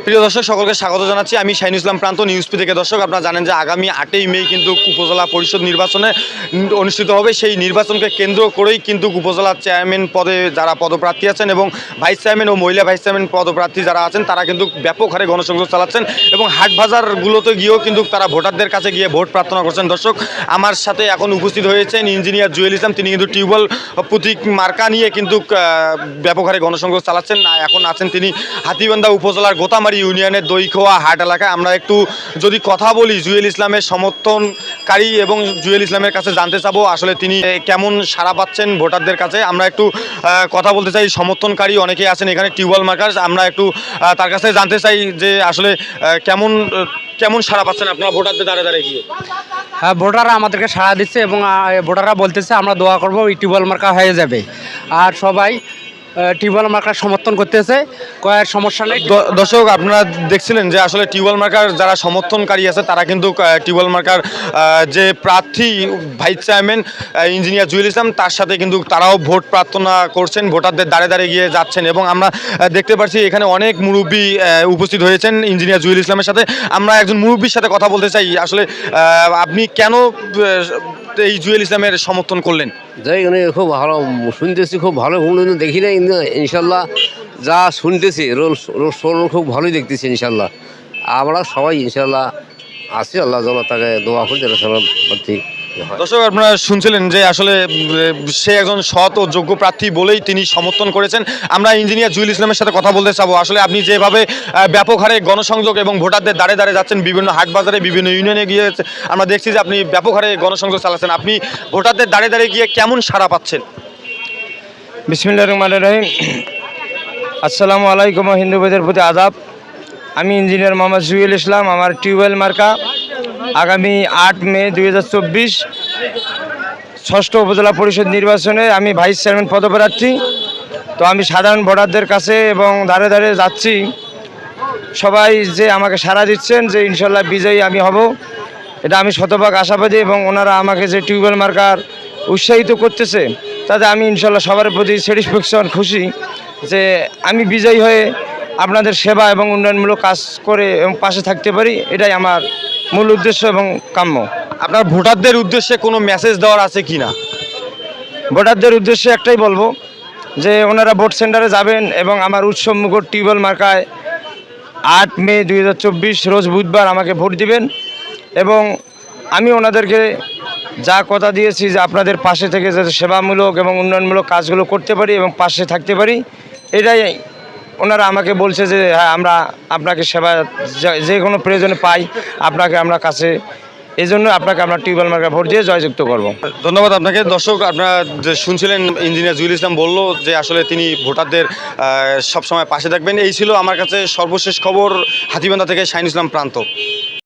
প্রিয় দর্শক সকলকে স্বাগত জানাচ্ছি। আমি শাহিনুল ইসলাম প্রান্ত নিউজপি থেকে। দর্শক আপনারা জানেন যে আগামী 8ই মে কিন্তু উপজেলা পরিষদ নির্বাচনে অনুষ্ঠিত হবে। সেই নির্বাচনকে কেন্দ্র করেই কিন্তু উপজেলা চেয়ারম্যান পদে যারা পদপ্রার্থী আছেন এবং ভাইস চেয়ারম্যান ও মহিলা ভাইস চেয়ারম্যান পদপ্রার্থী যারা আছেন তারা কিন্তু ব্যাপক হারে গণসংযোগ চালাচ্ছেন এবং হাট বাজারগুলোতে গিয়েও কিন্তু তারা ভোটারদের কাছে গিয়ে ভোট প্রার্থনা করছেন। দর্শক আমার সাথে এখন উপস্থিত হয়েছেন ইঞ্জিনিয়ার জুয়েল ইসলাম। তিনি কিন্তু টিউবওয়েল প্রতীক মার্কা নিয়ে কিন্তু ব্যাপক হারে গণসংযোগ চালাচ্ছেন। এখন আছেন তিনি হাতীবান্ধা উপজেলার গোতামারি ইউনিয়নের দইখোয়া হাট এলাকায়। আমরা একটু যদি কথা বলি জুয়েল ইসলামের সমর্থনকারী এবং জুয়েল ইসলামের কাছে জানতে চাবো আসলে তিনি কেমন সাড়া পাচ্ছেন ভোটারদের কাছে। আমরা একটু কথা বলতে চাই, সমর্থনকারী অনেকেই আছেন এখানে টিউবওয়েল মার্কার। আমরা একটু তার কাছে জানতে চাই যে আসলে কেমন সাড়া পাচ্ছেন আপনারা ভোটারদের দ্বারে দ্বারে গিয়ে। হ্যাঁ, ভোটাররা আমাদেরকে সাড়া দিচ্ছে এবং ভোটাররা বলতেছে আমরা দোয়া করবো ওই টিউবওয়েল মার্কা হয়ে যাবে। আর সবাই টিউবওয়েল মার্কার সমর্থন করতেছে, কয়েক সমস্যা নেই। দর্শক আপনারা দেখছিলেন যে আসলে টিউবওয়েল মার্কার যারা সমর্থনকারী আছে তারা কিন্তু টিউবওয়েল মার্কার যে প্রার্থী ভাইস চেয়ারম্যান ইঞ্জিনিয়ার জুয়েল ইসলাম তার সাথে কিন্তু তারাও ভোট প্রার্থনা করছেন, ভোটারদের দ্বারে দ্বারে গিয়ে যাচ্ছেন। এবং আমরা দেখতে পাচ্ছি এখানে অনেক মুরব্বী উপস্থিত হয়েছেন ইঞ্জিনিয়ার জুয়েল ইসলামের সাথে। আমরা একজন মুরব্বীর সাথে কথা বলতে চাই, আসলে আপনি কেন এই জুয়েল ইসলামের সমর্থন করলেন? যাই খুব ভালো শুনতেছি, খুব ভালো কোনোদিন দেখি না, কিন্তু ইনশাল্লাহ যা শুনতেছি রোল খুব ভালোই দেখতেছি। ইনশাল্লাহ আমরা সবাই ইনশাল্লাহ আছি, আল্লাহ যেন তাকে দোয়া করি যেন প্রার্থী। দর্শক আপনারা শুনছিলেন যে আসলে সে একজন সৎ ও যোগ্য প্রার্থী বলেই তিনি সমর্থন করেছেন। আমরা ইঞ্জিনিয়ার জুয়েল ইসলামের সাথে কথা বলতে চাবো। আসলে আপনি যেভাবে ব্যাপক হারে গণসংযোগ এবং ভোটারদের দ্বারে দ্বারে যাচ্ছেন, বিভিন্ন হাট বাজারে বিভিন্ন ইউনিয়নে গিয়ে আমরা দেখছি যে আপনি ব্যাপক হারে গণসংযোগ চালাচ্ছেন। আপনি ভোটারদের দ্বারে দ্বারে গিয়ে কেমন সাড়া পাচ্ছেন? বিসমিল্লাহির রহমানির রহিম। আসসালামু আলাইকুম, হিন্দু ভাইদের প্রতি আদাব। আমি ইঞ্জিনিয়ার মোহাম্মদ জুয়েল ইসলাম। আমার টিউবওয়েল মার্কা আগামী 8 মে 2024 ষষ্ঠ উপজেলা পরিষদ নির্বাচনে আমি ভাইস চেয়ারম্যান পদপ্রার্থী। তো আমি সাধারণ ভোটারদের কাছে এবং ধারে ধারে যাচ্ছি, সবাই যে আমাকে সাড়া দিচ্ছেন যে ইনশাল্লাহ বিজয়ী আমি হব, এটা আমি শতভাগ আশাবাদী। এবং ওনারা আমাকে যে টিউবওয়েল মার্কার উৎসাহিত করতেছে তাতে আমি ইনশাল্লাহ সবার প্রতি স্যাটিসফ্যাকশন, খুশি যে আমি বিজয়ী হয়ে আপনাদের সেবা এবং উন্নয়নমূলক কাজ করে এবং পাশে থাকতে পারি। এটাই আমার মূল উদ্দেশ্য এবং কাম্য। আপনার ভোটারদের উদ্দেশ্যে কোনো মেসেজ দেওয়ার আছে কি না? ভোটারদের উদ্দেশ্যে একটাই বলবো যে ওনারা ভোট সেন্টারে যাবেন এবং আমার উৎসব মুখর টিউবওয়েল মার্কায় 8 মে 2024 রোজ বুধবার আমাকে ভোট দিবেন। এবং আমি ওনাদেরকে যা কথা দিয়েছি যে আপনাদের পাশে থেকে যাতে সেবামূলক এবং উন্নয়নমূলক কাজগুলো করতে পারি এবং পাশে থাকতে পারি, এটাই ওনারা আমাকে বলছে যে হ্যাঁ আমরা আপনাকে সেবা যে কোনো প্রয়োজনে পাই আপনাকে আমরা কাছে, এই জন্য আপনাকে আমরা টিউবওয়েল মার্কা ভোট দিয়ে জয়যুক্ত করব। ধন্যবাদ আপনাকে। দর্শক আপনারা যে শুনছিলেন ইঞ্জিনিয়ার জুয়েল ইসলাম বলল যে আসলে তিনি ভোটারদের সবসময় পাশে থাকবেন। এই ছিল আমার কাছে সর্বশেষ খবর। হাতীবান্ধা থেকে শাহিনুল ইসলাম প্রান্ত।